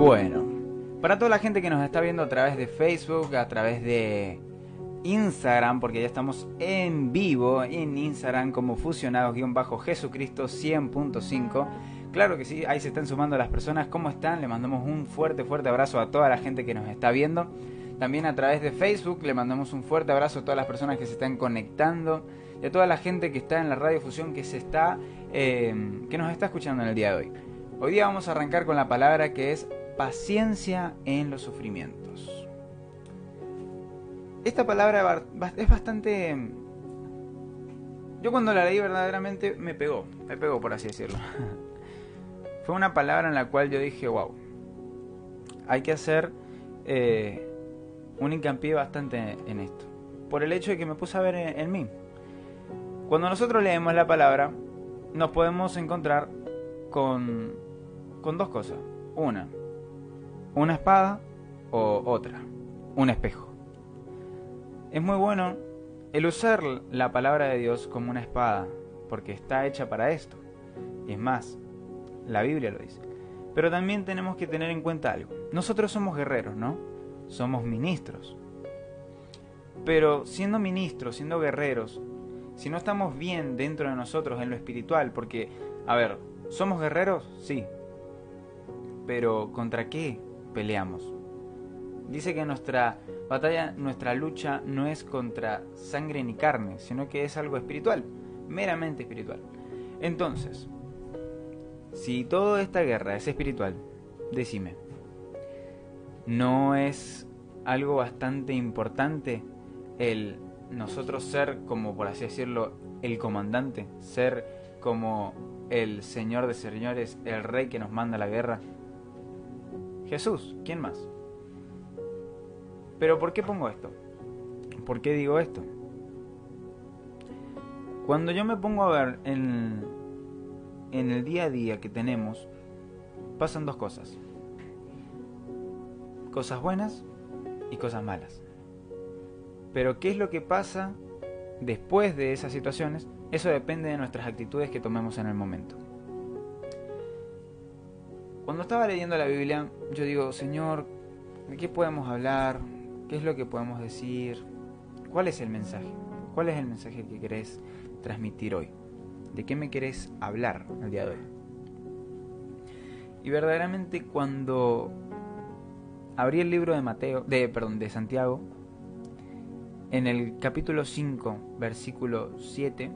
Bueno, para toda la gente que nos está viendo a través de Facebook, a través de Instagram, porque ya estamos en vivo en Instagram como fusionados-jesucristo 100.5. Claro que sí, ahí se están sumando las personas. ¿Cómo están? Le mandamos un fuerte abrazo a toda la gente que nos está viendo. También a través de Facebook le mandamos un fuerte abrazo a todas las personas que se están conectando y a toda la gente que está en la radiofusión que nos está escuchando en el día de hoy. Hoy día vamos a arrancar con la palabra que es paciencia en los sufrimientos. Esta palabra es bastante... Yo cuando la leí verdaderamente me pegó por así decirlo. Fue una palabra en la cual yo dije, wow, hay que hacer un hincapié bastante en esto. Por el hecho de que me puse a ver en mí. Cuando nosotros leemos la palabra, nos podemos encontrar con dos cosas. Una espada o otra, un espejo. Es muy bueno el usar la palabra de Dios como una espada, porque está hecha para esto. Es más, la Biblia lo dice. Pero también tenemos que tener en cuenta algo. Nosotros somos guerreros, ¿no? Somos ministros. Pero siendo ministros, siendo guerreros, si no estamos bien dentro de nosotros en lo espiritual, porque, a ver, ¿somos guerreros? Sí. Pero ¿contra qué peleamos? Dice que nuestra batalla, nuestra lucha no es contra sangre ni carne, sino que es algo espiritual, meramente espiritual. Entonces, si toda esta guerra es espiritual, decime, ¿no es algo bastante importante el nosotros ser, como por así decirlo, el comandante, ser como el Señor de señores, el Rey que nos manda la guerra? Jesús, ¿quién más? Pero ¿por qué pongo esto? ¿Por qué digo esto? Cuando yo me pongo a ver en el día a día que tenemos, pasan dos cosas. Cosas buenas y cosas malas. Pero ¿qué es lo que pasa después de esas situaciones? Eso depende de nuestras actitudes que tomemos en el momento. Cuando estaba leyendo la Biblia, yo digo, Señor, ¿de qué podemos hablar? ¿Qué es lo que podemos decir? ¿Cuál es el mensaje? ¿Cuál es el mensaje que querés transmitir hoy? ¿De qué me querés hablar el día de hoy? Y verdaderamente cuando abrí el libro de Santiago, en el capítulo 5, versículo 7,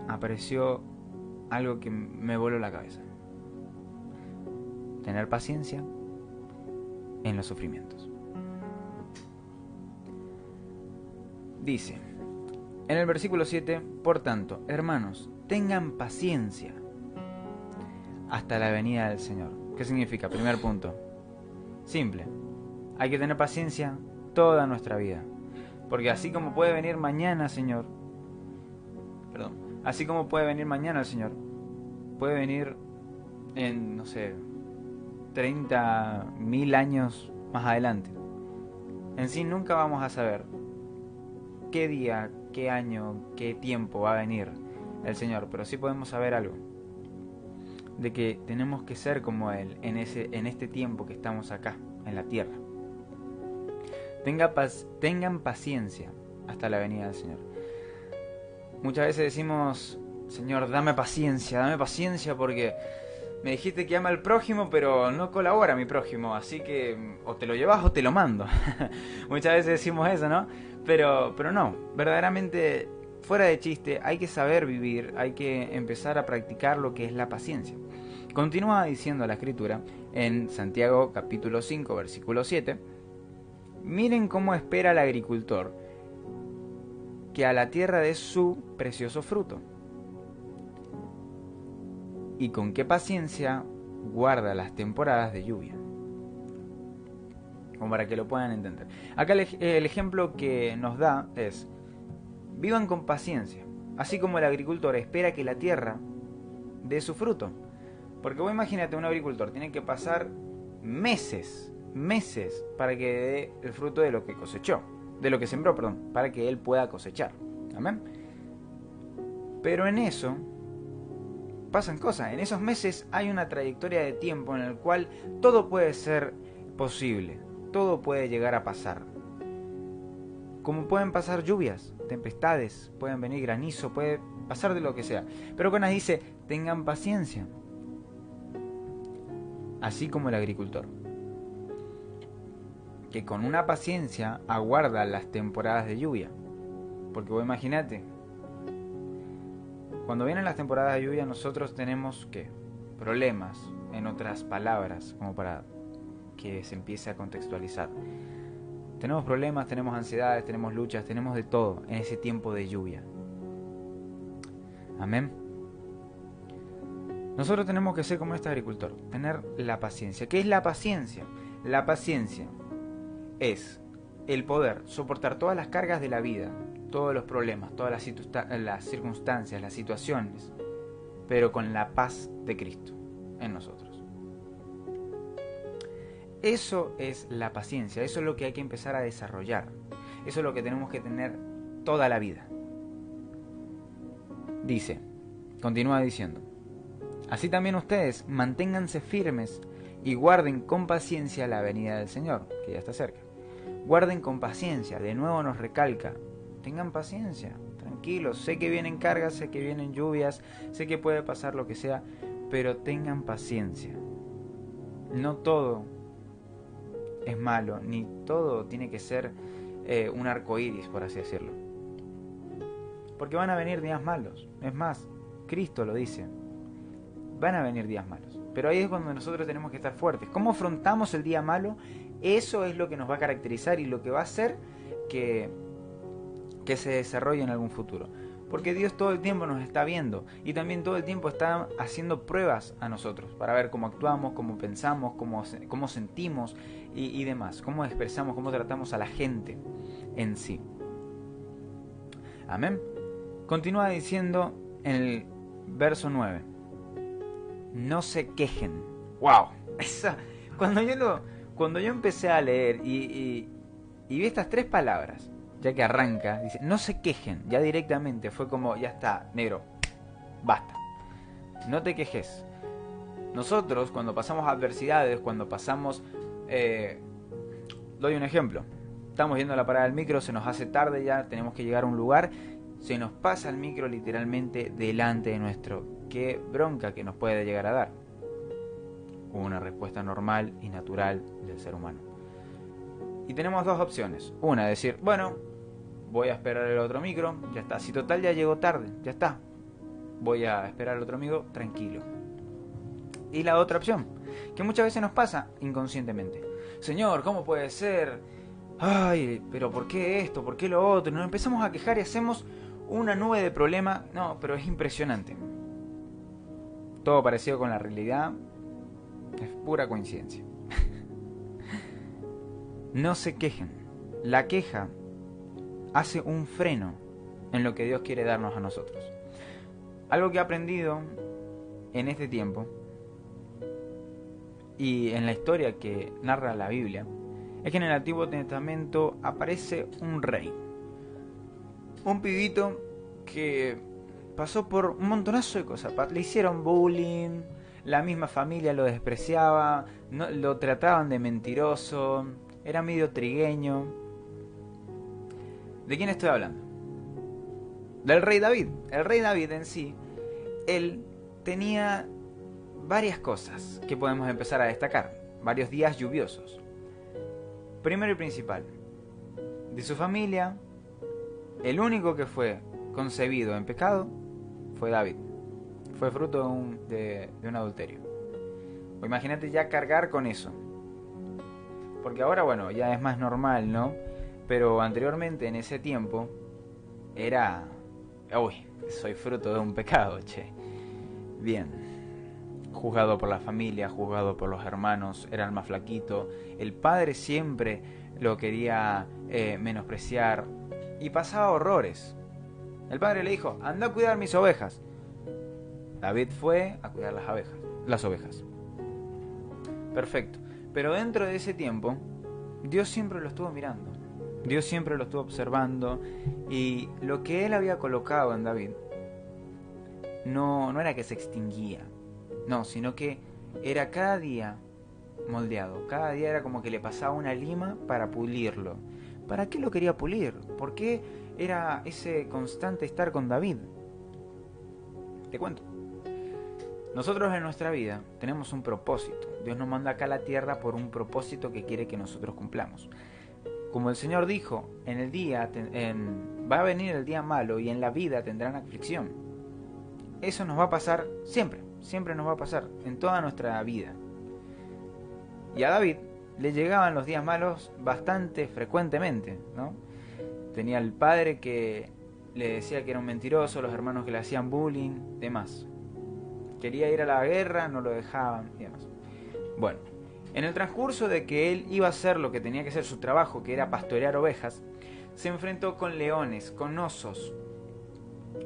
apareció algo que me voló la cabeza. Tener paciencia en los sufrimientos. Dice, en el versículo 7, por tanto, hermanos, tengan paciencia hasta la venida del Señor. ¿Qué significa? Primer punto. Simple. Hay que tener paciencia toda nuestra vida. Porque así como puede venir mañana el Señor, puede venir en, 30.000 años más adelante. En sí nunca vamos a saber qué día, qué año, qué tiempo va a venir el Señor, pero sí podemos saber algo, de que tenemos que ser como Él en este tiempo que estamos acá, en la tierra. Tengan paciencia hasta la venida del Señor. Muchas veces decimos, Señor, dame paciencia porque me dijiste que ama al prójimo, pero no colabora mi prójimo, así que o te lo llevas o te lo mando. Muchas veces decimos eso, ¿no? Pero no, verdaderamente, fuera de chiste, hay que saber vivir, hay que empezar a practicar lo que es la paciencia. Continúa diciendo la Escritura en Santiago capítulo 5, versículo 7. Miren cómo espera el agricultor que a la tierra dé su precioso fruto. Y con qué paciencia guarda las temporadas de lluvia. Como para que lo puedan entender. Acá el ejemplo que nos da es: vivan con paciencia, así como el agricultor espera que la tierra dé su fruto. Porque vos imagínate, un agricultor tiene que pasar meses para que dé el fruto de lo que cosechó, de lo que sembró, para que él pueda cosechar. Amén. Pero en eso pasan cosas. En esos meses hay una trayectoria de tiempo en el cual todo puede ser posible, todo puede llegar a pasar. Como pueden pasar lluvias, tempestades, pueden venir granizo, puede pasar de lo que sea. Pero Jonás dice, tengan paciencia. Así como el agricultor, que con una paciencia aguarda las temporadas de lluvia. Porque vos imaginate, cuando vienen las temporadas de lluvia nosotros tenemos ¿qué? Problemas, en otras palabras, como para que se empiece a contextualizar. Tenemos problemas, tenemos ansiedades, tenemos luchas, tenemos de todo en ese tiempo de lluvia. Amén. Nosotros tenemos que ser como este agricultor, tener la paciencia. ¿Qué es la paciencia? La paciencia es el poder soportar todas las cargas de la vida, todos los problemas, todas las circunstancias, las situaciones, pero con la paz de Cristo en nosotros. Eso es la paciencia, eso es lo que hay que empezar a desarrollar, eso es lo que tenemos que tener toda la vida. Dice, continúa diciendo, así también ustedes manténganse firmes y guarden con paciencia la venida del Señor, que ya está cerca. Guarden con paciencia, de nuevo nos recalca, tengan paciencia, tranquilos, sé que vienen cargas, sé que vienen lluvias, sé que puede pasar lo que sea, pero tengan paciencia. No todo es malo, ni todo tiene que ser un arco iris, por así decirlo. Porque van a venir días malos. Es más, Cristo lo dice. Van a venir días malos. Pero ahí es cuando nosotros tenemos que estar fuertes. ¿Cómo afrontamos el día malo? Eso es lo que nos va a caracterizar y lo que va a hacer que se desarrolle en algún futuro. Porque Dios todo el tiempo nos está viendo y también todo el tiempo está haciendo pruebas a nosotros para ver cómo actuamos, cómo pensamos, cómo sentimos y demás, cómo expresamos, cómo tratamos a la gente en sí. Amén. Continúa diciendo en el verso 9, no se quejen. ¡Wow! Cuando yo empecé a leer y vi estas tres palabras, ya que arranca, dice, no se quejen, ya directamente fue como, ya está, negro, basta, no te quejes. Nosotros cuando pasamos adversidades, cuando pasamos, doy un ejemplo, estamos yendo a la parada del micro, se nos hace tarde ya, tenemos que llegar a un lugar, se nos pasa el micro literalmente delante de nuestro, qué bronca que nos puede llegar a dar. Una respuesta normal y natural del ser humano. Y tenemos dos opciones. Una, decir, bueno, voy a esperar el otro micro, ya está. Si total ya llegó tarde, ya está. Voy a esperar al otro amigo, tranquilo. Y la otra opción, que muchas veces nos pasa inconscientemente. Señor, ¿cómo puede ser? Ay, pero ¿por qué esto? ¿Por qué lo otro? Nos empezamos a quejar y hacemos una nube de problema. No, pero es impresionante. Todo parecido con la realidad es pura coincidencia. No se quejen. La queja hace un freno en lo que Dios quiere darnos a nosotros. Algo que he aprendido en este tiempo y en la historia que narra la Biblia es que en el Antiguo Testamento aparece un rey, un pibito que pasó por un montonazo de cosas. Le hicieron bullying, la misma familia lo despreciaba, no, lo trataban de mentiroso, era medio trigueño. ¿De quién estoy hablando? Del rey David. El rey David en sí, él tenía varias cosas que podemos empezar a destacar, varios días lluviosos. Primero y principal, de su familia, el único que fue concebido en pecado fue David. Fue fruto de un adulterio. O imagínate ya cargar con eso. Porque ahora, bueno, ya es más normal, ¿no? Pero anteriormente, en ese tiempo, era... Uy, soy fruto de un pecado, che. Bien. Juzgado por la familia, juzgado por los hermanos, era el más flaquito. El padre siempre lo quería menospreciar. Y pasaba horrores. El padre le dijo, anda a cuidar mis ovejas. David fue a cuidar las ovejas. Perfecto. Pero dentro de ese tiempo, Dios siempre lo estuvo mirando. Dios siempre lo estuvo observando. Y lo que él había colocado en David no era que se extinguía, no, sino que era cada día moldeado, cada día era como que le pasaba una lima para pulirlo. ¿Para qué lo quería pulir? ¿Por qué era ese constante estar con David? Te cuento. Nosotros en nuestra vida tenemos un propósito. Dios nos manda acá a la tierra por un propósito que quiere que nosotros cumplamos. Como el Señor dijo, va a venir el día malo y en la vida tendrán aflicción. Eso nos va a pasar siempre, siempre nos va a pasar en toda nuestra vida. Y a David le llegaban los días malos bastante frecuentemente, ¿no? Tenía el padre que le decía que era un mentiroso, los hermanos que le hacían bullying, demás. Quería ir a la guerra, no lo dejaban y demás. Bueno, en el transcurso de que él iba a hacer lo que tenía que ser su trabajo, que era pastorear ovejas, se enfrentó con leones, con osos.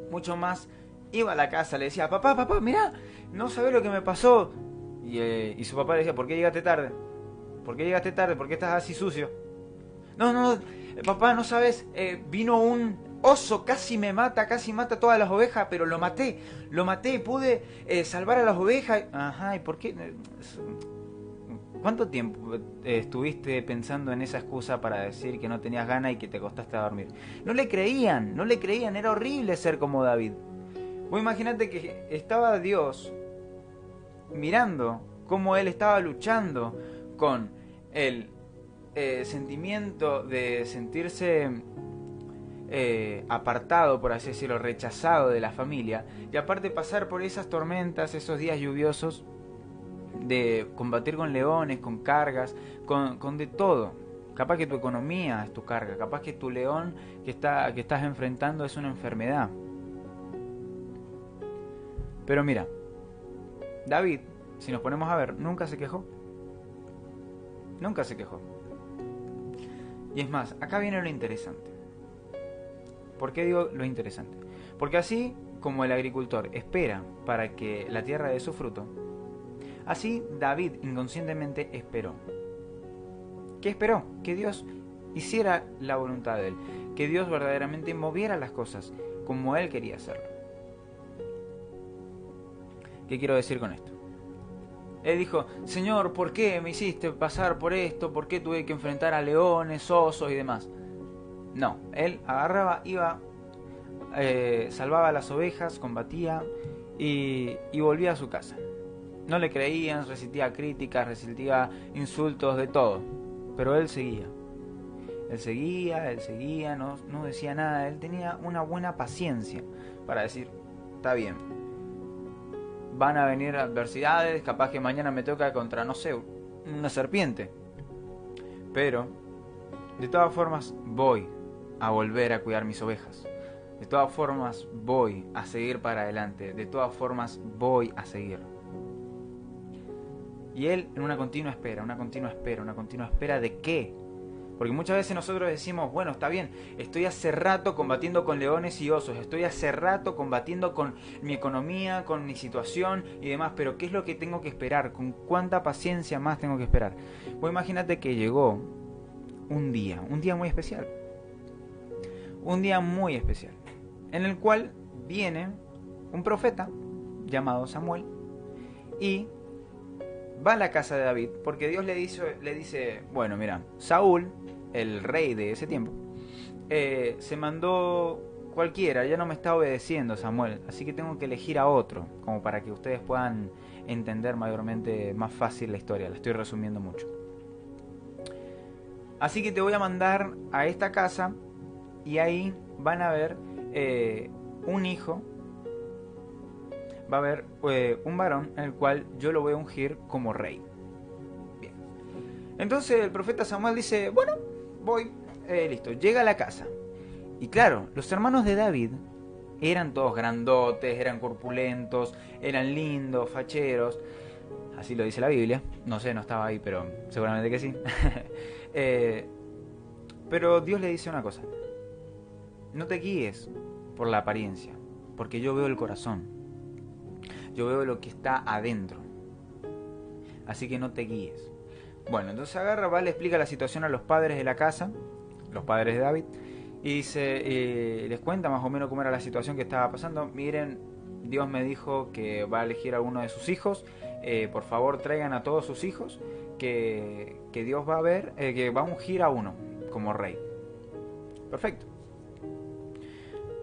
Mucho más, iba a la casa, le decía, papá, mirá, no sabés lo que me pasó. Y su papá le decía, ¿por qué llegaste tarde? ¿Por qué llegaste tarde? ¿Por qué estás así sucio? No, papá, no sabes, vino un oso, casi mata todas las ovejas, pero lo maté, pude salvar a las ovejas. Ajá, ¿y por qué? ¿Cuánto tiempo estuviste pensando en esa excusa para decir que no tenías ganas y que te acostaste a dormir? No le creían, era horrible ser como David. Vos imaginate que estaba Dios mirando cómo él estaba luchando con el sentimiento de sentirse apartado, por así decirlo, rechazado de la familia, y aparte pasar por esas tormentas, esos días lluviosos, de combatir con leones, con cargas, con de todo. Capaz que tu economía es tu carga, capaz que tu león que estás enfrentando es una enfermedad. Pero mira, David, si nos ponemos a ver, nunca se quejó. Nunca se quejó. Y es más, acá viene lo interesante. ¿Por qué digo lo interesante? Porque así como el agricultor espera para que la tierra dé su fruto, así David inconscientemente esperó. ¿Qué esperó? Que Dios hiciera la voluntad de él, que Dios verdaderamente moviera las cosas como él quería hacerlo. ¿Qué quiero decir con esto? Él dijo, Señor, ¿por qué me hiciste pasar por esto? ¿Por qué tuve que enfrentar a leones, osos y demás? No, él agarraba, iba, salvaba las ovejas, combatía y volvía a su casa. No le creían, resistía críticas, resistía insultos, de todo. Pero él seguía. Él seguía, no decía nada. Él tenía una buena paciencia para decir, está bien. Van a venir adversidades, capaz que mañana me toca contra, no sé, una serpiente. Pero, de todas formas, voy a volver a cuidar mis ovejas. De todas formas, voy a seguir para adelante. De todas formas, voy a seguir. Y él en una continua espera ¿de qué? Porque muchas veces nosotros decimos, bueno, está bien, estoy hace rato combatiendo con leones y osos, estoy hace rato combatiendo con mi economía, con mi situación y demás, pero ¿qué es lo que tengo que esperar? ¿Con cuánta paciencia más tengo que esperar? Pues imagínate que llegó un día muy especial. Un día muy especial, en el cual viene un profeta llamado Samuel y va a la casa de David, porque Dios le dice, bueno, mira, Saúl, el rey de ese tiempo, se mandó cualquiera, ya no me está obedeciendo Samuel, así que tengo que elegir a otro, como para que ustedes puedan entender mayormente, más fácil la historia, la estoy resumiendo mucho. Así que te voy a mandar a esta casa y ahí van a ver un hijo, va a haber un varón en el cual yo lo voy a ungir como rey. Bien. Entonces el profeta Samuel dice, bueno, voy, listo, llega a la casa. Y claro, los hermanos de David eran todos grandotes, eran corpulentos, eran lindos, facheros. Así lo dice la Biblia. No sé, no estaba ahí, pero seguramente que sí. Pero Dios le dice una cosa. No te guíes por la apariencia, porque yo veo el corazón. Yo veo lo que está adentro. Así que no te guíes. Bueno, entonces agarra, va, le explica la situación a los padres de la casa, los padres de David, y les cuenta más o menos cómo era la situación que estaba pasando. Miren, Dios me dijo que va a elegir a uno de sus hijos, por favor traigan a todos sus hijos, que Dios va a ver, que va a ungir a uno como rey. Perfecto.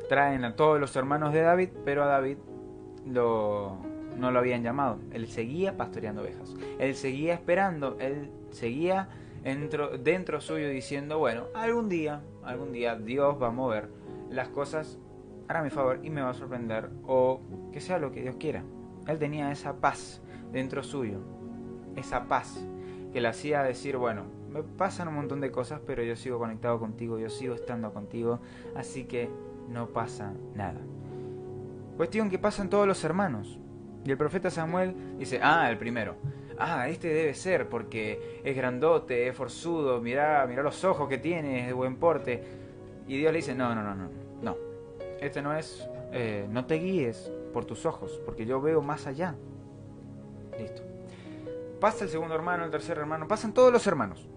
Traen a todos los hermanos de David, pero a David no lo habían llamado. Él seguía pastoreando ovejas. Él seguía esperando. Él seguía dentro suyo diciendo, bueno, algún día Dios va a mover las cosas, hará mi favor y me va a sorprender, o que sea lo que Dios quiera. Él tenía esa paz dentro suyo, esa paz que le hacía decir, bueno, me pasan un montón de cosas, pero yo sigo conectado contigo, yo sigo estando contigo, así que no pasa nada. Cuestión que pasan todos los hermanos, y el profeta Samuel dice, el primero, este debe ser, porque es grandote, es forzudo, mirá los ojos que tiene, es de buen porte. Y Dios le dice, no, este no es, no te guíes por tus ojos, porque yo veo más allá. Listo. Pasa el segundo hermano, el tercer hermano, pasan todos los hermanos.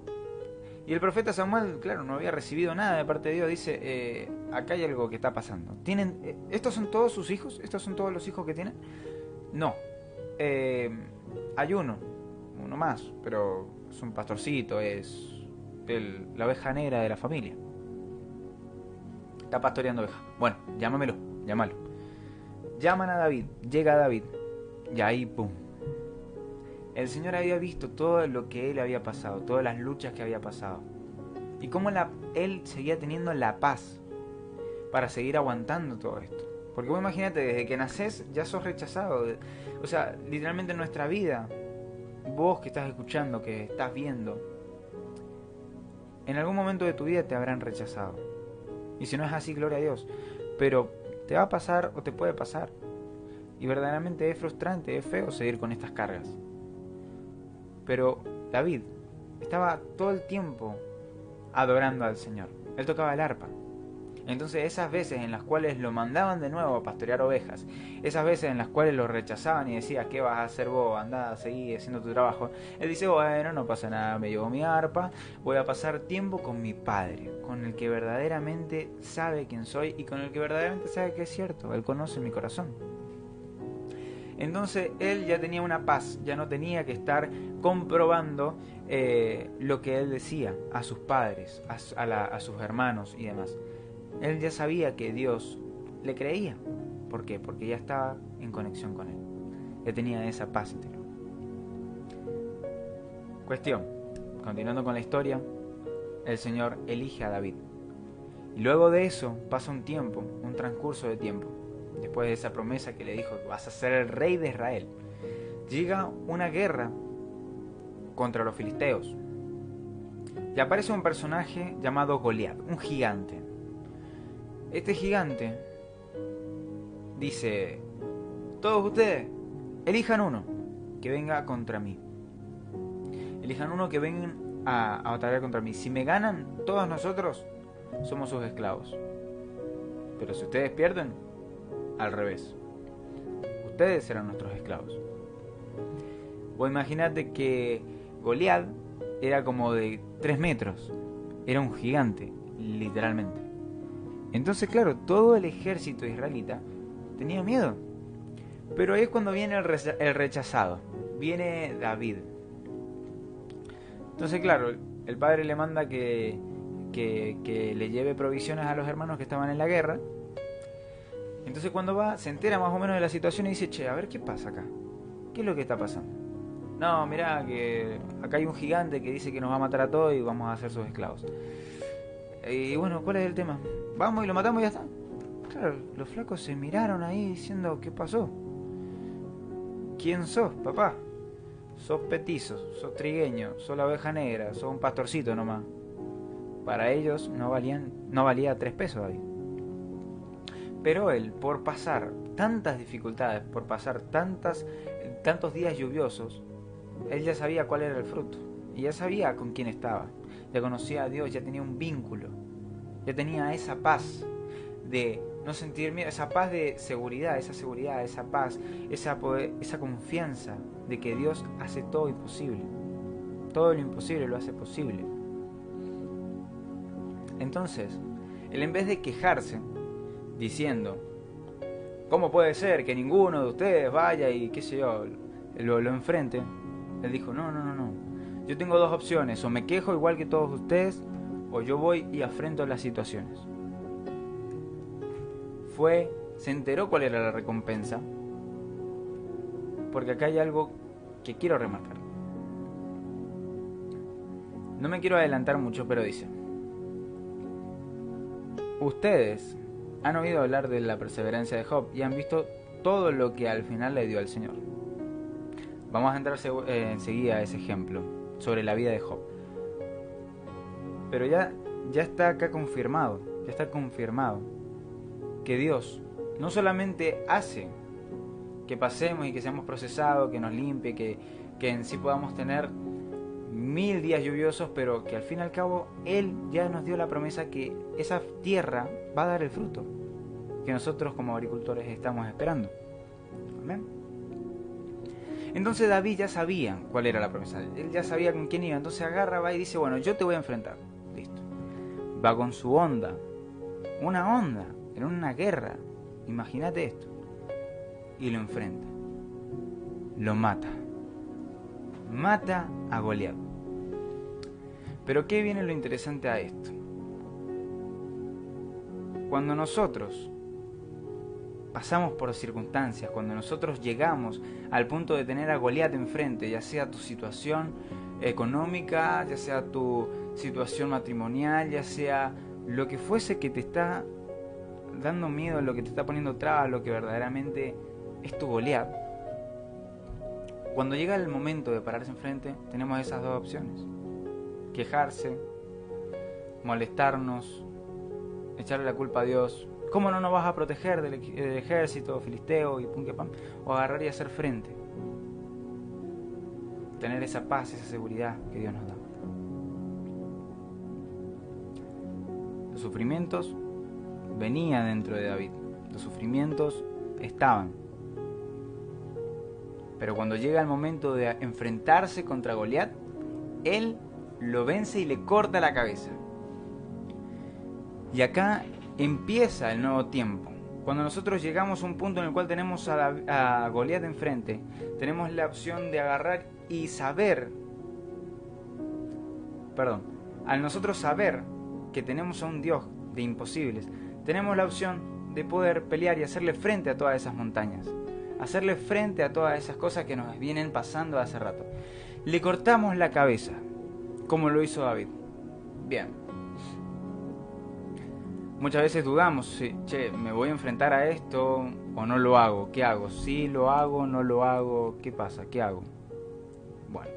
Y el profeta Samuel, claro, no había recibido nada de parte de Dios. Dice, acá hay algo que está pasando. ¿Estos son todos sus hijos? ¿Estos son todos los hijos que tienen? No. Hay uno más, pero es un pastorcito, es la oveja negra de la familia. Está pastoreando ovejas. Bueno, llámalo. Llaman a David, llega David, y ahí, pum. El Señor había visto todo lo que él había pasado, todas las luchas que había pasado. Y cómo él seguía teniendo la paz para seguir aguantando todo esto. Porque vos imagínate, desde que nacés ya sos rechazado. O sea, literalmente en nuestra vida, vos que estás escuchando, que estás viendo, en algún momento de tu vida te habrán rechazado. Y si no es así, gloria a Dios. Pero te va a pasar o te puede pasar. Y verdaderamente es frustrante, es feo seguir con estas cargas. Pero David estaba todo el tiempo adorando al Señor. Él tocaba el arpa. Entonces esas veces en las cuales lo mandaban de nuevo a pastorear ovejas, esas veces en las cuales lo rechazaban y decía, ¿qué vas a hacer vos? Andá, seguí haciendo tu trabajo. Él dice, bueno, no pasa nada, me llevo mi arpa, voy a pasar tiempo con mi Padre, con el que verdaderamente sabe quién soy y con el que verdaderamente sabe que es cierto. Él conoce mi corazón. Entonces él ya tenía una paz, ya no tenía que estar comprobando lo que él decía a sus padres, a sus hermanos y demás. Él ya sabía que Dios le creía. ¿Por qué? Porque ya estaba en conexión con él. Ya tenía esa paz interior. Cuestión, continuando con la historia, el Señor elige a David. Y luego de eso pasa un tiempo, un transcurso de tiempo. Después de esa promesa que le dijo, vas a ser el rey de Israel, llega una guerra contra los filisteos. Y aparece un personaje llamado Goliat, un gigante. Este gigante dice, todos ustedes, elijan uno que venga contra mí. Elijan uno que venga a batallar contra mí. Si me ganan, todos nosotros somos sus esclavos. Pero si ustedes pierden, al revés, ustedes serán nuestros esclavos. Vos imaginate que Goliat era como de 3 metros. Era un gigante, literalmente. Entonces, claro, todo el ejército israelita tenía miedo. Pero ahí es cuando viene el rechazado. Viene David. Entonces, claro, el padre le manda que le lleve provisiones a los hermanos que estaban en la guerra. Entonces cuando va, se entera más o menos de la situación y dice, che, a ver qué pasa acá. ¿Qué es lo que está pasando? No, mirá, que acá hay un gigante que dice que nos va a matar a todos y vamos a ser sus esclavos. Y bueno, ¿cuál es el tema? Vamos y lo matamos y ya está. Claro, los flacos se miraron ahí diciendo, ¿qué pasó? ¿Quién sos, papá? Sos petizo, sos trigueño, sos la oveja negra, sos un pastorcito nomás. Para ellos no valía 3 pesos, David. Pero él, por pasar tantas dificultades, por pasar tantos días lluviosos, él ya sabía cuál era el fruto. Y ya sabía con quién estaba. Ya conocía a Dios, ya tenía un vínculo. Ya tenía esa paz de no sentir miedo, esa paz de seguridad, esa paz, esa confianza de que Dios hace todo imposible. Todo lo imposible lo hace posible. Entonces, él en vez de quejarse, diciendo, ¿cómo puede ser que ninguno de ustedes vaya y qué sé yo, lo enfrente? Él dijo, no. Yo tengo dos opciones, o me quejo igual que todos ustedes, o yo voy y afrento las situaciones. Se enteró cuál era la recompensa, porque acá hay algo que quiero remarcar. No me quiero adelantar mucho, pero dice, ustedes han oído hablar de la perseverancia de Job y han visto todo lo que al final le dio al Señor. Vamos a entrar enseguida a ese ejemplo sobre la vida de Job. Pero ya está acá confirmado, que Dios no solamente hace que pasemos y que seamos procesados, que nos limpie, que en sí podamos tener 1000 días lluviosos, pero que al fin y al cabo Él ya nos dio la promesa que esa tierra va a dar el fruto que nosotros como agricultores estamos esperando. Amén. Entonces David ya sabía cuál era la promesa, él ya sabía con quién iba, entonces agarra, va y dice, bueno, yo te voy a enfrentar. Listo. Va con su onda, una onda, en una guerra, imagínate esto, y lo enfrenta, lo mata a Goliat. Pero ¿qué viene lo interesante a esto? Cuando nosotros pasamos por circunstancias, cuando nosotros llegamos al punto de tener a Goliat enfrente, ya sea tu situación económica, ya sea tu situación matrimonial, ya sea lo que fuese que te está dando miedo, lo que te está poniendo trabas, lo que verdaderamente es tu Goliat. Cuando llega el momento de pararse enfrente, tenemos esas dos opciones: quejarse, molestarnos, echarle la culpa a Dios. ¿Cómo no nos vas a proteger del ejército filisteo y pum que pam? O agarrar y hacer frente. Tener esa paz, esa seguridad que Dios nos da. Los sufrimientos venían dentro de David. Los sufrimientos estaban. Pero cuando llega el momento de enfrentarse contra Goliat, él lo vence y le corta la cabeza. Y acá empieza el nuevo tiempo. Cuando nosotros llegamos a un punto en el cual tenemos a Goliat enfrente, tenemos la opción de agarrar y saber, al nosotros saber que tenemos a un Dios de imposibles, tenemos la opción de poder pelear y hacerle frente a todas esas montañas, hacerle frente a todas esas cosas que nos vienen pasando hace rato. Le cortamos la cabeza, como lo hizo David. Bien. Muchas veces dudamos, ¿me voy a enfrentar a esto o no lo hago? ¿Qué hago? ¿Sí lo hago? ¿No lo hago? ¿Qué pasa? ¿Qué hago? Bueno,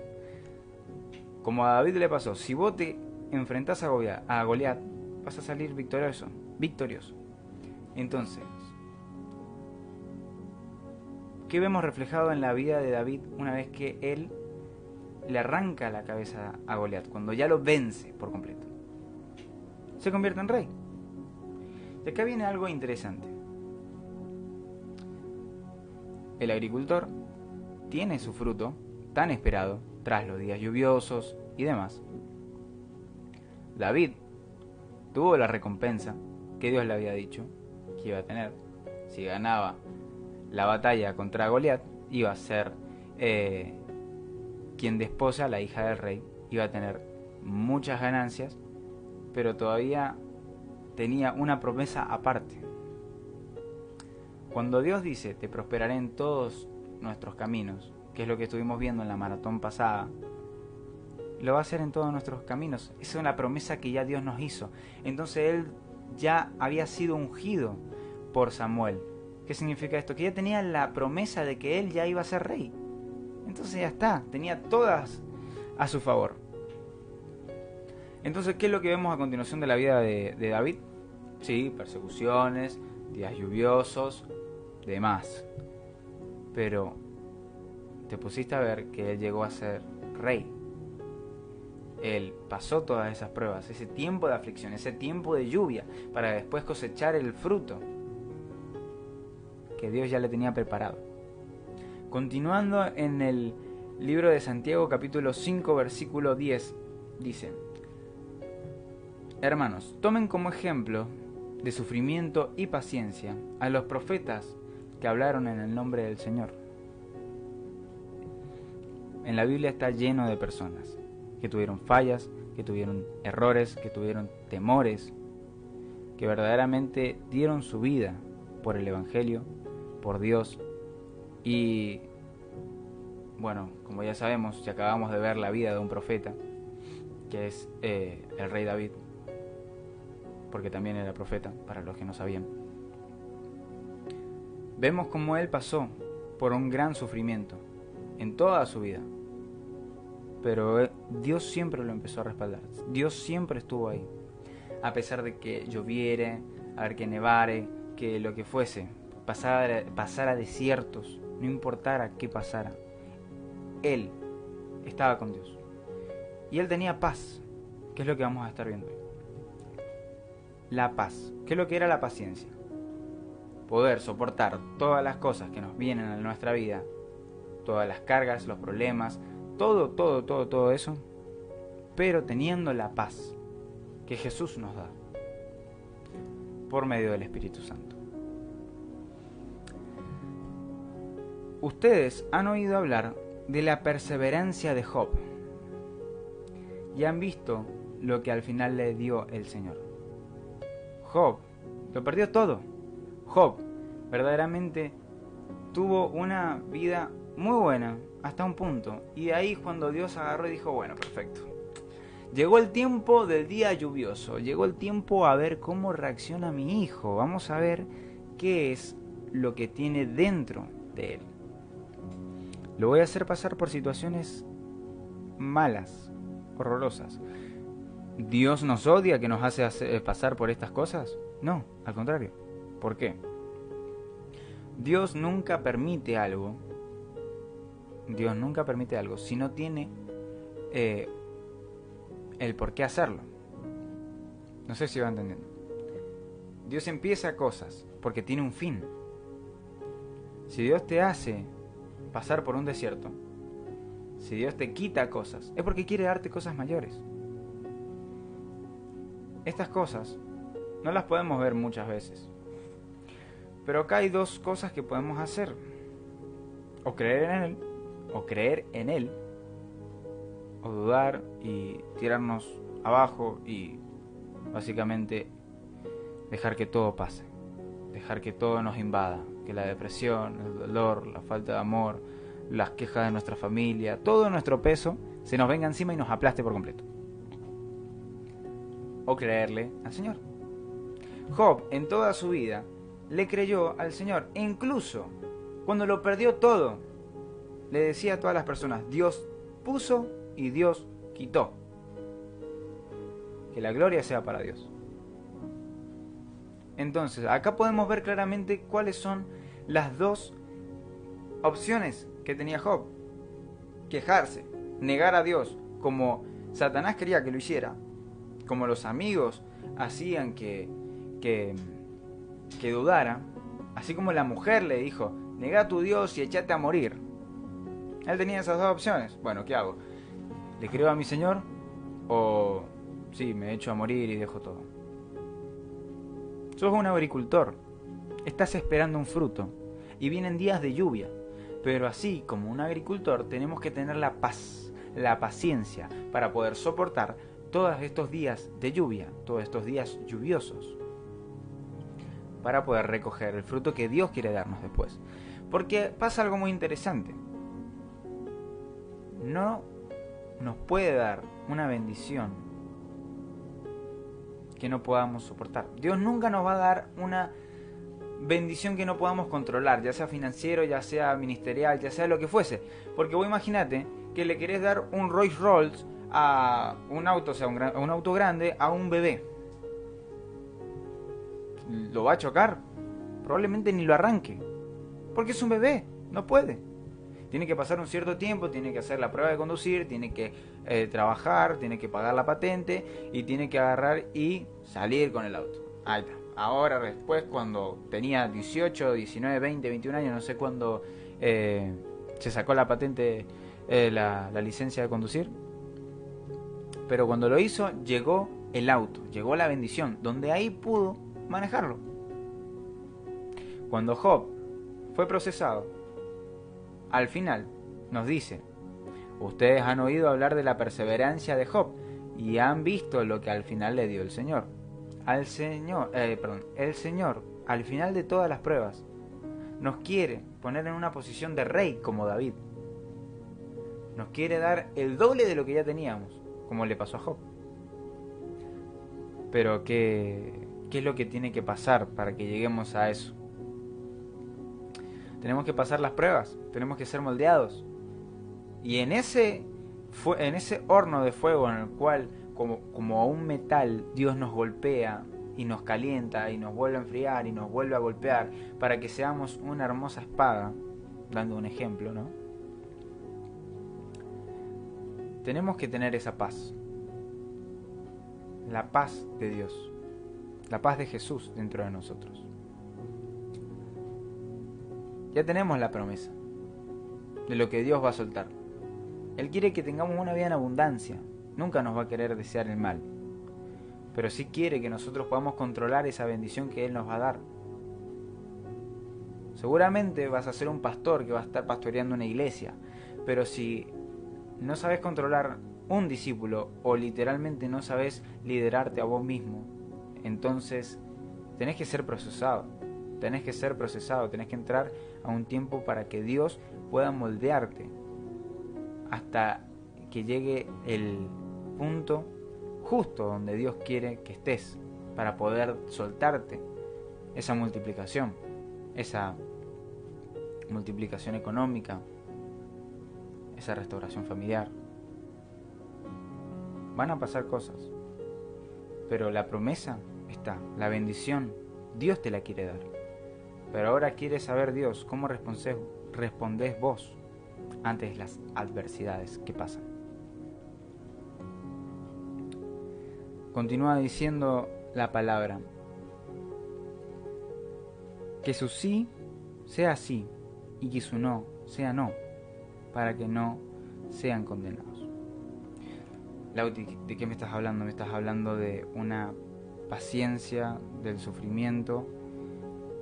como a David le pasó, si vos te enfrentás a Goliat, vas a salir victorioso. Entonces, ¿qué vemos reflejado en la vida de David una vez que él le arranca la cabeza a Goliat? Cuando ya lo vence por completo, se convierte en rey. Y acá viene algo interesante. El agricultor tiene su fruto tan esperado tras los días lluviosos y demás. David tuvo la recompensa que Dios le había dicho que iba a tener. Si ganaba la batalla contra Goliat, iba a ser quien desposa a la hija del rey, iba a tener muchas ganancias, pero todavía tenía una promesa aparte. Cuando Dios dice, te prosperaré en todos nuestros caminos, que es lo que estuvimos viendo en la maratón pasada, lo va a hacer en todos nuestros caminos. Esa es una promesa que ya Dios nos hizo. Entonces él ya había sido ungido por Samuel. ¿Qué significa esto? Que ya tenía la promesa de que él ya iba a ser rey. Entonces ya está, tenía todas a su favor. Entonces, ¿qué es lo que vemos a continuación de la vida de David? Sí, persecuciones, días lluviosos, demás. Pero te pusiste a ver que él llegó a ser rey. Él pasó todas esas pruebas, ese tiempo de aflicción, ese tiempo de lluvia, para después cosechar el fruto que Dios ya le tenía preparado. Continuando en el libro de Santiago, capítulo 5, versículo 10, dice: Hermanos, tomen como ejemplo de sufrimiento y paciencia a los profetas que hablaron en el nombre del Señor. En la Biblia está lleno de personas que tuvieron fallas, que tuvieron errores, que tuvieron temores, que verdaderamente dieron su vida por el Evangelio, por Dios. Y bueno, como ya sabemos, ya acabamos de ver la vida de un profeta, que es el rey David, porque también era profeta, para los que no sabían. Vemos cómo él pasó por un gran sufrimiento en toda su vida, pero Dios siempre lo empezó a respaldar. Dios siempre estuvo ahí, a pesar de que lloviere, a ver que nevare, que lo que fuese, pasara desiertos, no importara qué pasara, él estaba con Dios y él tenía paz, que es lo que vamos a estar viendo hoy. La paz, ¿qué es lo que era la paciencia? Poder soportar todas las cosas que nos vienen a nuestra vida, todas las cargas, los problemas, todo eso, pero teniendo la paz que Jesús nos da por medio del Espíritu Santo. Ustedes han oído hablar de la perseverancia de Job y han visto lo que al final le dio el Señor. Job lo perdió todo. Job verdaderamente tuvo una vida muy buena hasta un punto, y de ahí cuando Dios agarró y dijo, bueno, perfecto, llegó el tiempo del día lluvioso, llegó el tiempo a ver cómo reacciona mi hijo, vamos a ver qué es lo que tiene dentro de él. Lo voy a hacer pasar por situaciones malas, horrorosas. ¿Dios nos odia que nos hace pasar por estas cosas? No, al contrario. ¿Por qué? Dios nunca permite algo si no tiene el por qué hacerlo. No sé si va entendiendo. Dios empieza cosas porque tiene un fin. Si Dios te hace pasar por un desierto, si Dios te quita cosas, es porque quiere darte cosas mayores. Estas cosas no las podemos ver muchas veces, pero acá hay dos cosas que podemos hacer: o creer en Él, o dudar y tirarnos abajo y básicamente dejar que todo pase, dejar que todo nos invada, que la depresión, el dolor, la falta de amor, las quejas de nuestra familia, todo nuestro peso se nos venga encima y nos aplaste por completo. O creerle al Señor. Job en toda su vida le creyó al Señor, e incluso cuando lo perdió todo, le decía a todas las personas, Dios puso y Dios quitó. Que la gloria sea para Dios. Entonces, acá podemos ver claramente cuáles son las dos opciones que tenía Job. Quejarse, negar a Dios, como Satanás quería que lo hiciera, como los amigos hacían que dudara, así como la mujer le dijo, nega a tu Dios y échate a morir. Él tenía esas dos opciones. Bueno, ¿qué hago? ¿Le creo a mi Señor? O sí, me echo a morir y dejo todo. Sos un agricultor, estás esperando un fruto y vienen días de lluvia, pero así como un agricultor tenemos que tener la paz, la paciencia para poder soportar todos estos días de lluvia, todos estos días lluviosos, para poder recoger el fruto que Dios quiere darnos después. Porque pasa algo muy interesante. No nos puede dar una bendición que no podamos soportar. Dios nunca nos va a dar una bendición que no podamos controlar, ya sea financiero, ya sea ministerial, ya sea lo que fuese. Porque vos imagínate que le querés dar un Rolls Royce a un auto, o sea, un auto grande, a un bebé. ¿Lo va a chocar? Probablemente ni lo arranque, porque es un bebé, no puede. Tiene que pasar un cierto tiempo, tiene que hacer la prueba de conducir, tiene que trabajar, tiene que pagar la patente y tiene que agarrar y salir con el auto. Ahí está. Ahora después, cuando tenía 18, 19, 20, 21 años, no sé cuándo se sacó la patente, la licencia de conducir, pero cuando lo hizo llegó el auto, llegó la bendición, donde ahí pudo manejarlo. Cuando Job fue procesado, al final nos dice: ustedes han oído hablar de la perseverancia de Job y han visto lo que al final le dio el Señor. El Señor, al final de todas las pruebas, nos quiere poner en una posición de rey como David. Nos quiere dar el doble de lo que ya teníamos, como le pasó a Job. Pero ¿qué es lo que tiene que pasar para que lleguemos a eso? Tenemos que pasar las pruebas, tenemos que ser moldeados. Y en ese horno de fuego en el cual, como a un metal, Dios nos golpea y nos calienta y nos vuelve a enfriar y nos vuelve a golpear para que seamos una hermosa espada, dando un ejemplo, ¿no? Tenemos que tener esa paz, la paz de Dios, la paz de Jesús dentro de nosotros. Ya tenemos la promesa de lo que Dios va a soltar. Él quiere que tengamos una vida en abundancia, nunca nos va a querer desear el mal, pero sí quiere que nosotros podamos controlar esa bendición que Él nos va a dar. Seguramente vas a ser un pastor que va a estar pastoreando una iglesia, pero si no sabes controlar un discípulo o literalmente no sabes liderarte a vos mismo, entonces tenés que ser procesado, tenés que entrar a un tiempo para que Dios pueda moldearte hasta que llegue el punto justo donde Dios quiere que estés para poder soltarte esa multiplicación económica, esa restauración familiar. Van a pasar cosas, pero la promesa está, la bendición Dios te la quiere dar. Pero ahora quiere saber Dios cómo respondés vos ante las adversidades que pasan. Continúa diciendo la palabra: que su sí sea sí y que su no sea no, para que no sean condenados. Lauti, ¿de qué me estás hablando? Me estás hablando de una paciencia del sufrimiento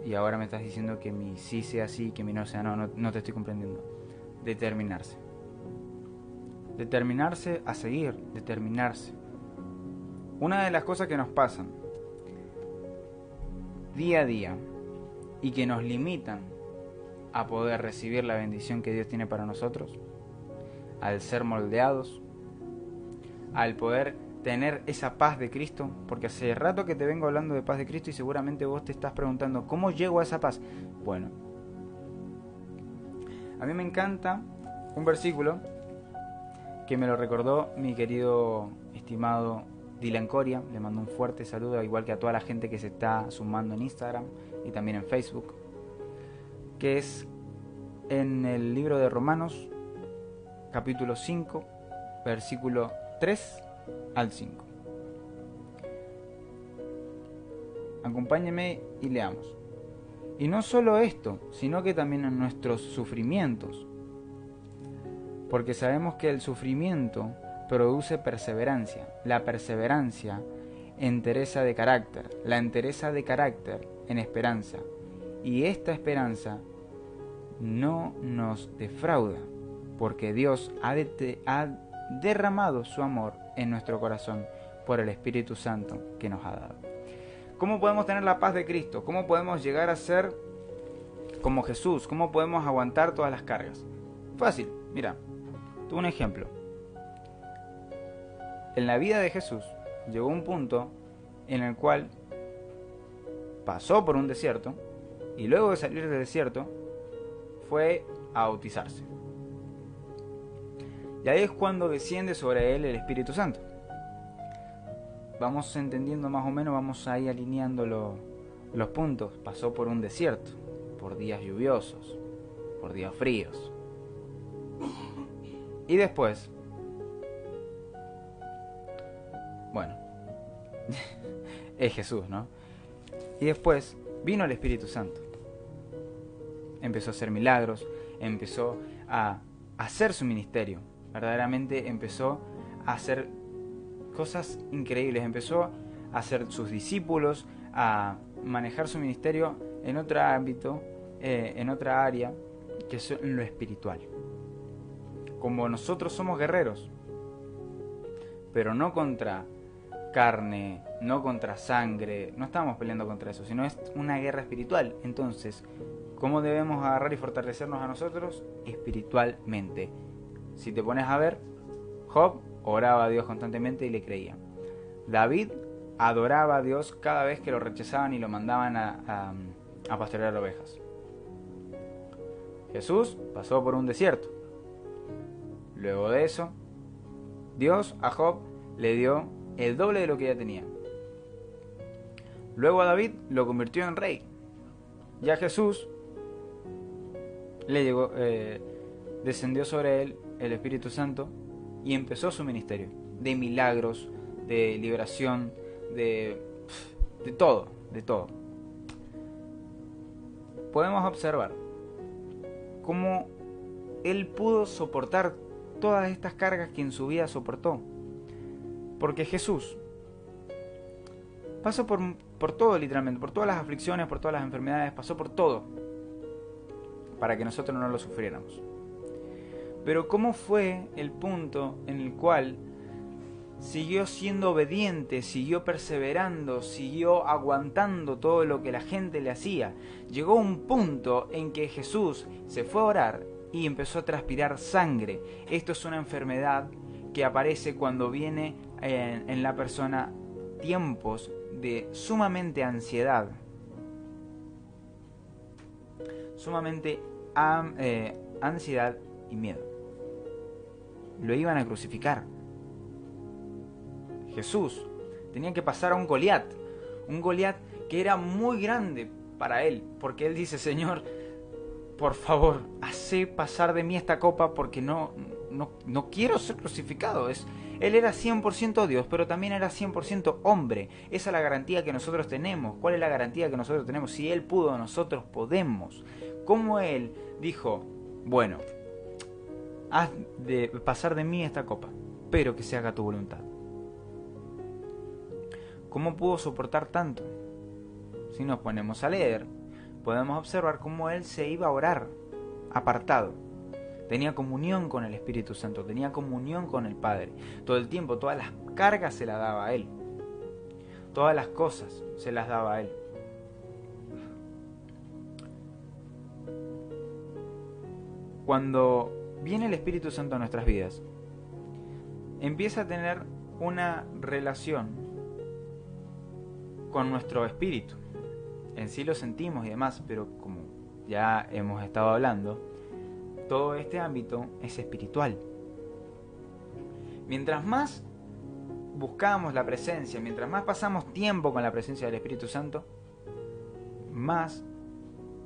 y ahora me estás diciendo que mi sí sea sí y que mi no sea no. No te estoy comprendiendo. Determinarse a seguir, determinarse. Una de las cosas que nos pasan día a día y que nos limitan a poder recibir la bendición que Dios tiene para nosotros, al ser moldeados, al poder tener esa paz de Cristo, porque hace rato que te vengo hablando de paz de Cristo y seguramente vos te estás preguntando ¿cómo llego a esa paz? Bueno, a mí me encanta un versículo que me lo recordó mi querido estimado Dylan Coria. Le mando un fuerte saludo, igual que a toda la gente que se está sumando en Instagram y también en Facebook, que es en el libro de Romanos, capítulo 5, versículo 3 al 5. Acompáñenme y leamos. Y no solo esto, sino que también en nuestros sufrimientos, porque sabemos que el sufrimiento produce perseverancia, la perseverancia entereza de carácter, la entereza de carácter en esperanza, y esta esperanza no nos defrauda, porque Dios ha derramado su amor en nuestro corazón por el Espíritu Santo que nos ha dado. ¿Cómo podemos tener la paz de Cristo? ¿Cómo podemos llegar a ser como Jesús? ¿Cómo podemos aguantar todas las cargas? Fácil, mira, tuve un ejemplo. En la vida de Jesús llegó un punto en el cual pasó por un desierto y luego de salir del desierto fue a bautizarse. Y ahí es cuando desciende sobre él el Espíritu Santo. Vamos entendiendo más o menos, vamos ahí alineando los puntos. Pasó por un desierto, por días lluviosos, por días fríos. Y después, bueno, es Jesús, ¿no? Y después vino el Espíritu Santo. Empezó a hacer milagros, empezó a hacer su ministerio. Verdaderamente empezó a hacer cosas increíbles. Empezó a hacer sus discípulos, a manejar su ministerio en otro ámbito, en otra área, que es en lo espiritual. Como nosotros somos guerreros, pero no contra carne, no contra sangre, no estamos peleando contra eso, sino es una guerra espiritual. Entonces, ¿cómo debemos agarrar y fortalecernos a nosotros? Espiritualmente. Si te pones a ver, Job oraba a Dios constantemente y le creía. David adoraba a Dios cada vez que lo rechazaban y lo mandaban a pastorear ovejas. Jesús pasó por un desierto. Luego de eso, Dios a Job le dio el doble de lo que ya tenía. Luego a David lo convirtió en rey. Y a Jesús le llegó, descendió sobre él el Espíritu Santo y empezó su ministerio de milagros, de liberación, de todo, de todo. Podemos observar cómo él pudo soportar todas estas cargas que en su vida soportó. Porque Jesús pasó por todo, literalmente, por todas las aflicciones, por todas las enfermedades, pasó por todo, para que nosotros no lo sufriéramos. Pero ¿cómo fue el punto en el cual siguió siendo obediente, siguió perseverando, siguió aguantando todo lo que la gente le hacía? Llegó un punto en que Jesús se fue a orar y empezó a transpirar sangre. Esto es una enfermedad que aparece cuando viene en la persona tiempos de sumamente ansiedad, sumamente ansiedad y miedo. Lo iban a crucificar. Jesús tenía que pasar a un Goliat que era muy grande para él, porque él dice: Señor, por favor, hace pasar de mí esta copa, porque no quiero ser crucificado. Él era 100% Dios, pero también era 100% hombre. Esa es la garantía que nosotros tenemos. ¿Cuál es la garantía que nosotros tenemos? Si Él pudo, nosotros podemos. ¿Cómo Él dijo: bueno, haz de pasar de mí esta copa, pero que se haga tu voluntad? ¿Cómo pudo soportar tanto? Si nos ponemos a leer, podemos observar cómo Él se iba a orar apartado. Tenía comunión con el Espíritu Santo, tenía comunión con el Padre. Todo el tiempo, todas las cargas se las daba a Él. Todas las cosas se las daba a Él. Cuando viene el Espíritu Santo a nuestras vidas, empieza a tener una relación con nuestro espíritu. En sí lo sentimos y demás, pero como ya hemos estado hablando, todo este ámbito es espiritual. Mientras más buscamos la presencia, mientras más pasamos tiempo con la presencia del Espíritu Santo, más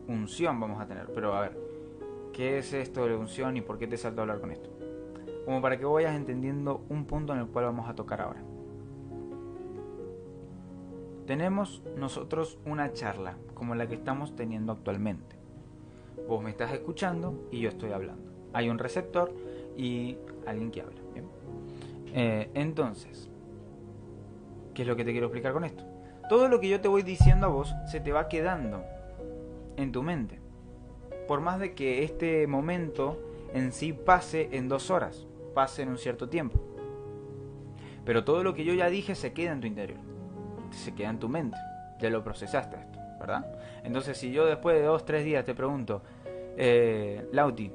unción vamos a tener. Pero a ver, ¿qué es esto de la unción y por qué te salto a hablar con esto? Como para que vayas entendiendo un punto en el cual vamos a tocar ahora. Tenemos nosotros una charla como la que estamos teniendo actualmente. Vos me estás escuchando y yo estoy hablando. Hay un receptor y alguien que habla. ¿Bien? Entonces, ¿qué es lo que te quiero explicar con esto? Todo lo que yo te voy diciendo a vos se te va quedando en tu mente. Por más de que este momento en sí pase en 2 horas, pase en un cierto tiempo. Pero todo lo que yo ya dije se queda en tu interior. Se queda en tu mente. Ya lo procesaste esto, ¿verdad? Entonces, si yo después de 2-3 días te pregunto: Lauti,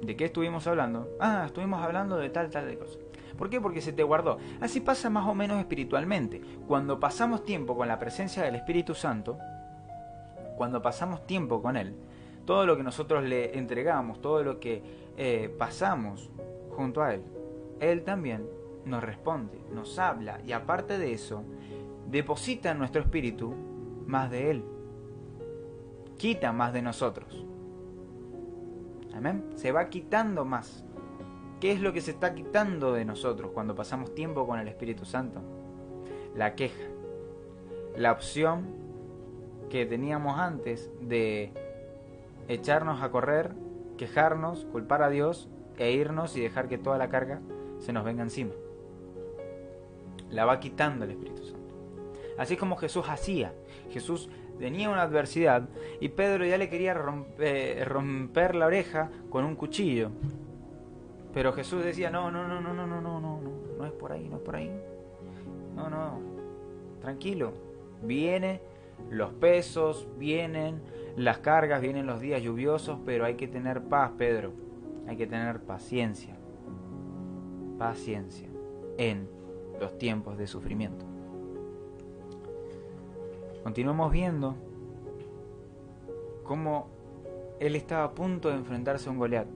¿de qué estuvimos hablando? Ah, estuvimos hablando de tal de cosas. ¿Por qué? Porque se te guardó. Así pasa más o menos espiritualmente. Cuando pasamos tiempo con la presencia del Espíritu Santo, cuando pasamos tiempo con Él, todo lo que nosotros le entregamos, todo lo que pasamos junto a Él, Él también nos responde, nos habla, y aparte de eso, deposita en nuestro espíritu más de Él, quita más de nosotros. Amén. Se va quitando más. ¿Qué es lo que se está quitando de nosotros cuando pasamos tiempo con el Espíritu Santo? La queja, la opción que teníamos antes de echarnos a correr, quejarnos, culpar a Dios e irnos y dejar que toda la carga se nos venga encima. La va quitando el Espíritu Santo. Así como Jesús hacía. Jesús tenía una adversidad y Pedro ya le quería romper la oreja con un cuchillo. Pero Jesús decía, no es por ahí, no es por ahí. No, tranquilo. Vienen los pesos, vienen las cargas, vienen los días lluviosos, pero hay que tener paz, Pedro. Hay que tener paciencia. Paciencia en los tiempos de sufrimiento. Continuamos viendo cómo él estaba a punto de enfrentarse a un Goliat.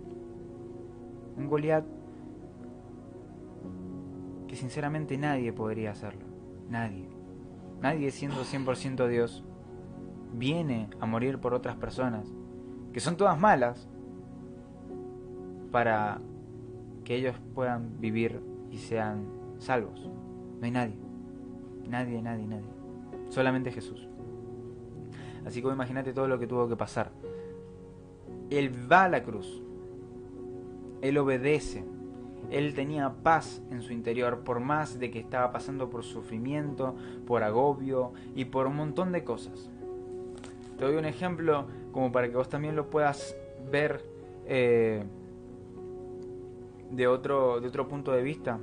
Un Goliat que sinceramente nadie podría hacerlo. Nadie. Nadie siendo 100% Dios viene a morir por otras personas que son todas malas para que ellos puedan vivir y sean salvos. No hay nadie. Nadie. Solamente Jesús. Así que imagínate todo lo que tuvo que pasar. Él va a la cruz. Él obedece. Él tenía paz en su interior, por más de que estaba pasando por sufrimiento, por agobio y por un montón de cosas. Te doy un ejemplo como para que vos también lo puedas ver de otro punto de vista.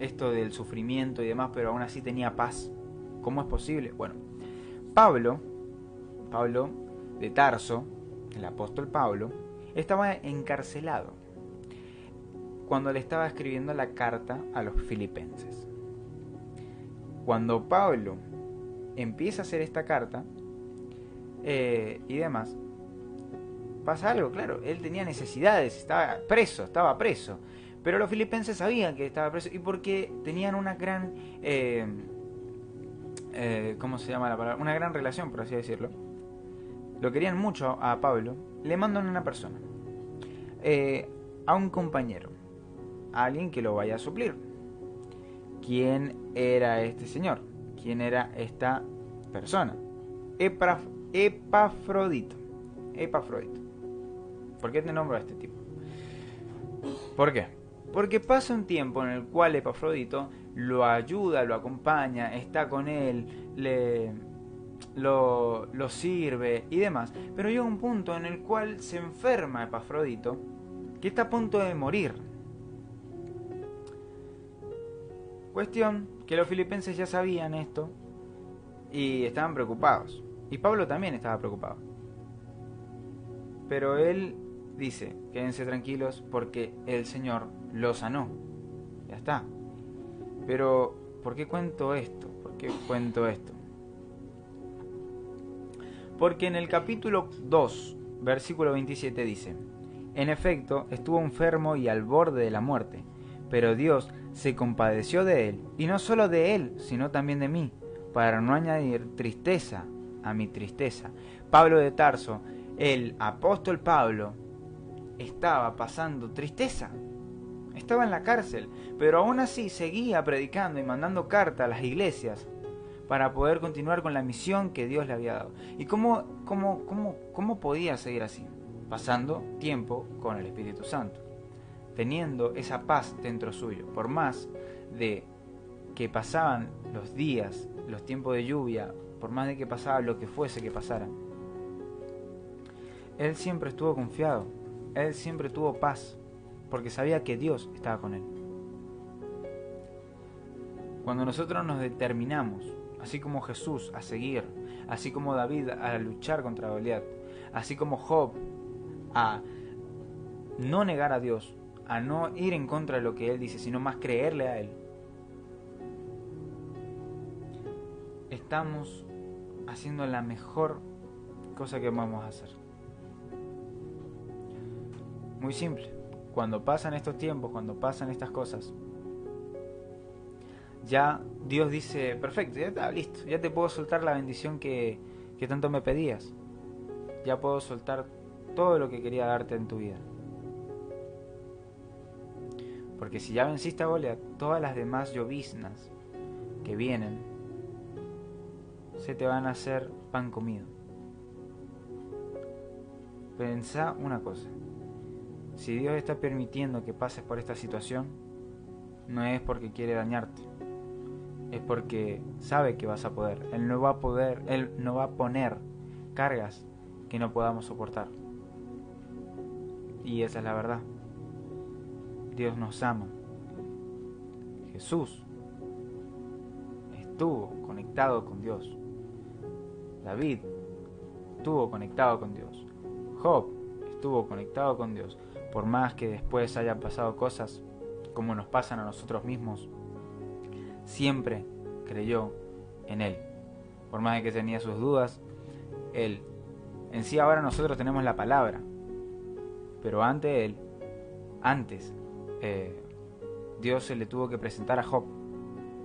Esto del sufrimiento y demás, pero aún así tenía paz. ¿Cómo es posible? Bueno, Pablo de Tarso, el apóstol Pablo, estaba encarcelado cuando le estaba escribiendo la carta a los filipenses. Cuando Pablo empieza a hacer esta carta y demás, pasa algo, claro, él tenía necesidades, estaba preso, pero los filipenses sabían que estaba preso y porque tenían una gran ¿cómo se llama la palabra? Una gran relación, por así decirlo. Lo querían mucho a Pablo. Le mandan a una persona, a un compañero, a alguien que lo vaya a suplir. ¿Quién era este señor? ¿Quién era esta persona? Epafrodito. ¿Por qué te nombro a este tipo? ¿Por qué? Porque pasa un tiempo en el cual Epafrodito lo ayuda, lo acompaña, está con él, lo sirve y demás. Pero llega un punto en el cual se enferma Epafrodito, que está a punto de morir. Cuestión que los filipenses ya sabían esto y estaban preocupados. Y Pablo también estaba preocupado. Pero él dice, quédense tranquilos porque el Señor lo sanó. Ya está. Pero, ¿por qué cuento esto? Porque en el capítulo 2, versículo 27 dice, en efecto, estuvo enfermo y al borde de la muerte, pero Dios se compadeció de él, y no solo de él, sino también de mí, para no añadir tristeza a mi tristeza. Pablo de Tarso, el apóstol Pablo, estaba pasando tristeza. Estaba en la cárcel, pero aún así seguía predicando y mandando cartas a las iglesias para poder continuar con la misión que Dios le había dado. ¿Y cómo podía seguir así? Pasando tiempo con el Espíritu Santo, teniendo esa paz dentro suyo, por más de que pasaban los días, los tiempos de lluvia, por más de que pasaba lo que fuese que pasara. Él siempre estuvo confiado, él siempre tuvo paz, porque sabía que Dios estaba con él. Cuando nosotros nos determinamos, así como Jesús, a seguir, así como David a luchar contra Goliat, así como Job a no negar a Dios, a no ir en contra de lo que Él dice, sino más creerle a Él, estamos haciendo la mejor cosa que vamos a hacer. Muy simple. Cuando pasan estos tiempos, cuando pasan estas cosas, ya Dios dice, perfecto, ya está, listo, ya te puedo soltar la bendición que tanto me pedías. Ya puedo soltar todo lo que quería darte en tu vida. Porque si ya venciste a Goliat, todas las demás lloviznas que vienen se te van a hacer pan comido. Pensá una cosa. Si Dios está permitiendo que pases por esta situación, no es porque quiere dañarte. es porque sabe que vas a poder. Él no va a poder, Él no va a poner cargas que no podamos soportar. Y esa es la verdad. Dios nos ama. Jesús estuvo conectado con Dios. David estuvo conectado con Dios. Job estuvo conectado con Dios. Por más que después hayan pasado cosas como nos pasan a nosotros mismos, siempre creyó en Él. Por más de que tenía sus dudas, Él. En sí ahora nosotros tenemos la palabra, pero antes Dios se le tuvo que presentar a Job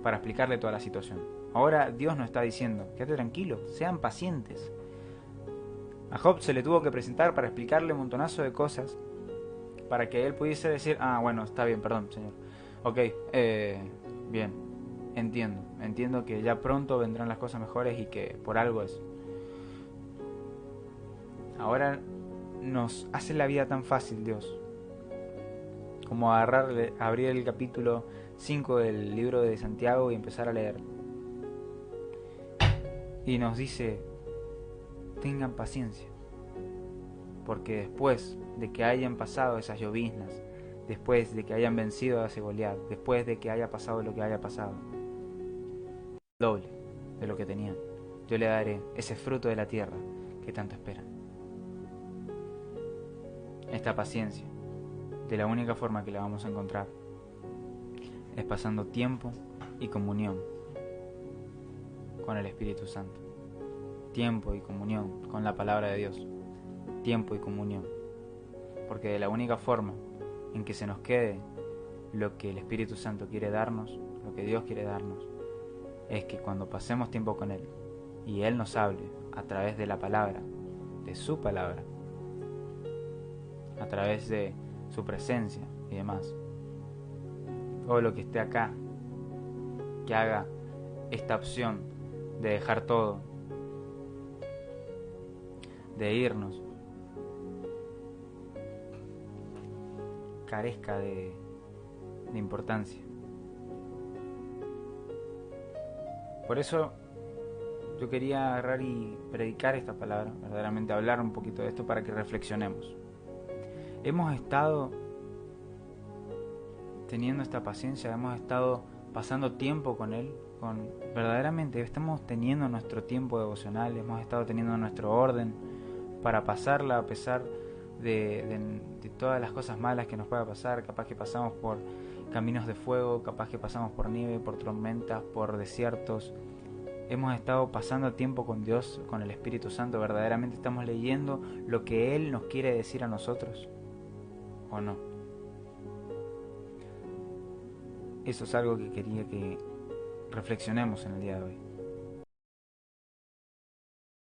para explicarle toda la situación. Ahora Dios nos está diciendo, quédate tranquilo, sean pacientes. A Job se le tuvo que presentar para explicarle un montonazo de cosas, para que él pudiese decir, bueno, está bien, perdón, Señor. Ok, bien, entiendo que ya pronto vendrán las cosas mejores y que por algo es. Ahora nos hace la vida tan fácil Dios, como abrir el capítulo 5 del libro de Santiago y empezar a leer. Y nos dice, tengan paciencia, porque después de que hayan pasado esas lloviznas, después de que hayan vencido a ese Goliat, después de que haya pasado lo que haya pasado, doble de lo que tenían, yo le daré ese fruto de la tierra que tanto esperan. Esta paciencia, de la única forma que la vamos a encontrar, es pasando tiempo y comunión con el Espíritu Santo. Tiempo y comunión con la palabra de Dios. Tiempo y comunión. Porque de la única forma en que se nos quede lo que el Espíritu Santo quiere darnos, lo que Dios quiere darnos, es que cuando pasemos tiempo con Él y Él nos hable a través de la palabra, de su palabra, a través de su presencia y demás, todo lo que esté acá, que haga esta opción de dejar todo, de irnos, carezca de importancia. Por eso yo quería agarrar y predicar esta palabra, verdaderamente hablar un poquito de esto para que reflexionemos. Hemos estado teniendo esta paciencia, hemos estado pasando tiempo con Él, verdaderamente estamos teniendo nuestro tiempo devocional, hemos estado teniendo nuestro orden para pasarla a pesar de todas las cosas malas que nos pueda pasar. Capaz que pasamos por caminos de fuego, capaz que pasamos por nieve, por tormentas, por desiertos. Hemos estado pasando tiempo con Dios, con el Espíritu Santo. Verdaderamente estamos leyendo lo que Él nos quiere decir a nosotros, ¿o no? Eso es algo que quería que reflexionemos en el día de hoy.